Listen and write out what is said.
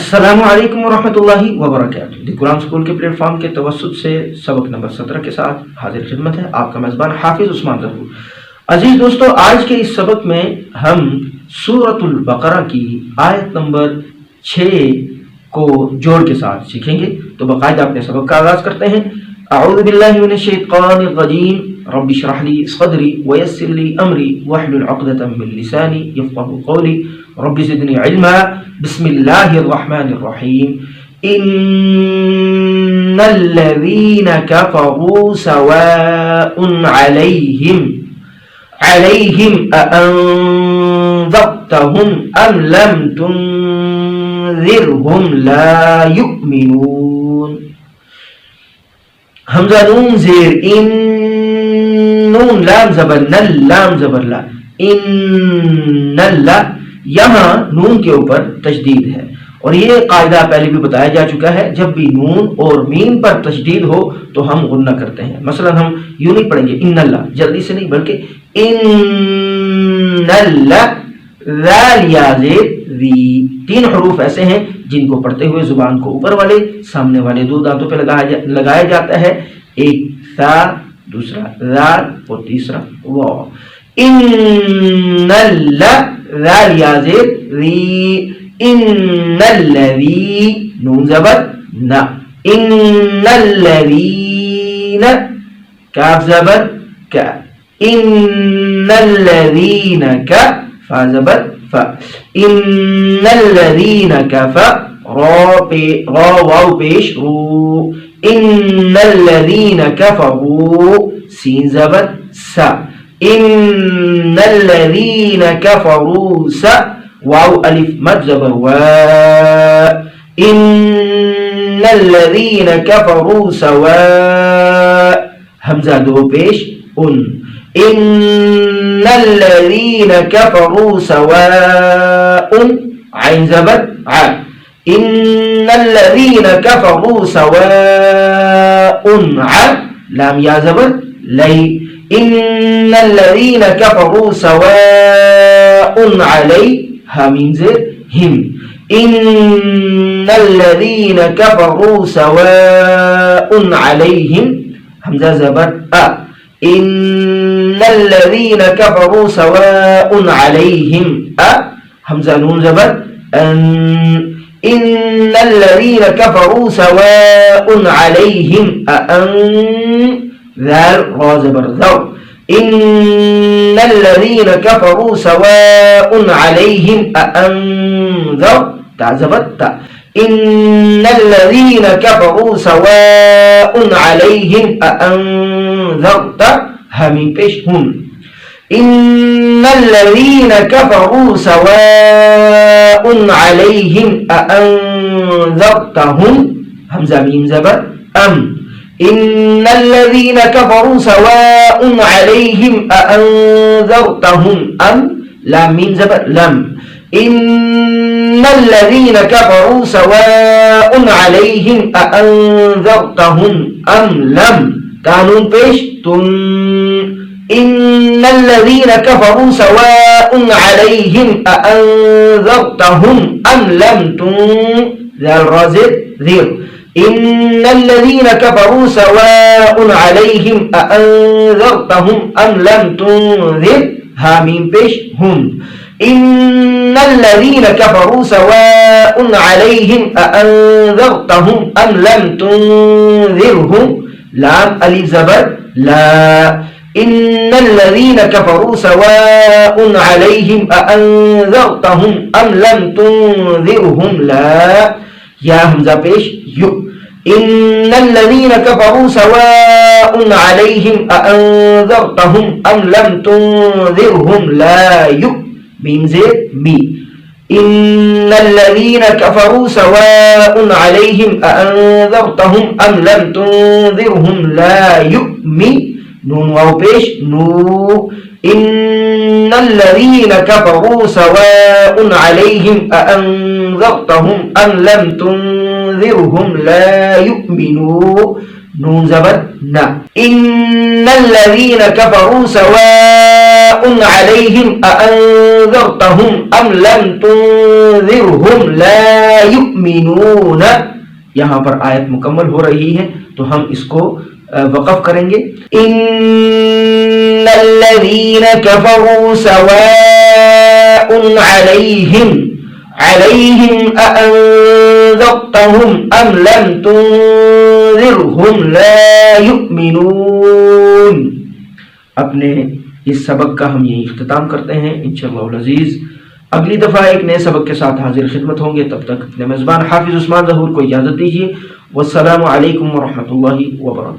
السلام علیکم ورحمۃ اللہ وبرکاتہ۔ دی قرآن اسکول کے پلیٹ فارم کے توسط سے سبق نمبر 17 کے ساتھ حاضر خدمت ہے آپ کا میزبان حافظ عثمان ظہور۔ عزیز دوستو، آج کے اس سبق میں ہم سورۃ البقرہ کی آیت نمبر 6 کو جوڑ کے ساتھ سیکھیں گے، تو باقاعدہ اپنے سبق کا آغاز کرتے ہیں۔ اعوذ باللہ من الشیطان الرجیم، رب اشرح لی صدری ویسر لی امری واحلل عقدۃ من لسانی یفقهوا قولی رب زدنی علما۔ بسم اللہ الرحمن الرحیم۔ ان الذین کفروا سواء علیہم اانذرتہم ام لم تنذرہم لا یؤمنون۔ حمزہ نون زیر ان، نون لام زبر نل، لام زبر لا، ان اللہ، یہاں نون کے اوپر تشدید ہے، اور یہ قاعدہ پہلے بھی بتایا جا چکا ہے، جب بھی نون اور میم پر تشدید ہو تو ہم غنہ کرتے ہیں۔ مثلا ہم یوں نہیں پڑھیں گے ان اللہ، جلدی سے نہیں، بلکہ ان اللہ، ذال یا زیر ذی، تین حروف ایسے ہیں جن کو پڑھتے ہوئے زبان کو اوپر والے سامنے والے دو دانتوں پہ لگایا جاتا ہے، ایک ثا، دوسرا ذال اور تیسرا واو۔ ان اللہ، ذال یا زیر ذی، ان الذی، نون زبر نا، ان الذین، کاف زبر کا، ان الذین کا، فا زبر فا، ان الذین کفا، را واو پیش رو، ان الذین کفروا، سین زبر سا، ان الذین کفروا سا، واو الف مد زبر وا، ان الذین کفروا سواء، حمزہ دو پیش ان، ان الذین کفروا سواء، عین زبر ع، ان الذین کفروا سواء ع، لام یا زبر لی، ان الذین کفروا سواء علی، حامیم زیر ہم، ان الذین کفروا سواء علیہم، حمزہ زبر ا، ان الذین کفروا سواء علیہم ا، حمزہ نون زبر ان، ان الذین کفروا سواء علیہم ان، ذال را زبر ذو، ان الذین کفروا سواء علیہم انذرت، زبر تا، ان الذین کفروا سواء علیہم انذرت، حمیم پیش ہم، ان الذین کفروا سواء علیہم انذرتہم، حمزہ میم زبر ام، ان الذین کفروا سواء علیہم انذرتہم ام، لام میم زبر لم، ان الذین کفروا سواء علیہم انذرتہم ام لم، قانون پیش تم، ان الذین کفروا سواء علیہم انذرتہم ام لم تنذر، رازق ذیر، ان الذین کفروا سواء علیہم انذرتہم ام لم تنذر، حامیم پیش ہم، ان الذین کفروا سواء علیہم انذرتہم ام لم تنذرہم، لام الف زبر لا، ان الذین کفروا سواء علیہم انذرتہم ام لم تنذرہم لا، یا حمزہ پیش یو، ان الذین کفروا سواء علیہم انذرتہم ام لم تنذرہم لا یؤمن، زیر می، ان الذین کفروا سواء علیہم انذرتہم ام لم تنذرہم لا یؤمن، نون واو پیش نو، ان الذین کفروا سواء علیہم انذرتہم ام لم تنذرہم لا یؤمنون، نون زبر نا، ان الذین کفروا سواء علیہم اانذرتہم ام لم تنذرہم لا یؤمنون. یہاں پر آیت مکمل ہو رہی ہے تو ہم اس کو وقف کریں گے. ان الذین کفروا سواء علیہم اانذرتہم ام لم تنذرہم لا یؤمنون. اپنے اس سبق کا ہم یہی اختتام کرتے ہیں. انشاءاللہ العزیز اگلی دفعہ ایک نئے سبق کے ساتھ حاضر خدمت ہوں گے. تب تک اپنے میزبان حافظ عثمان ظہور کو اجازت دیجیے. والسلام علیکم ورحمۃ اللہ وبرکاتہ.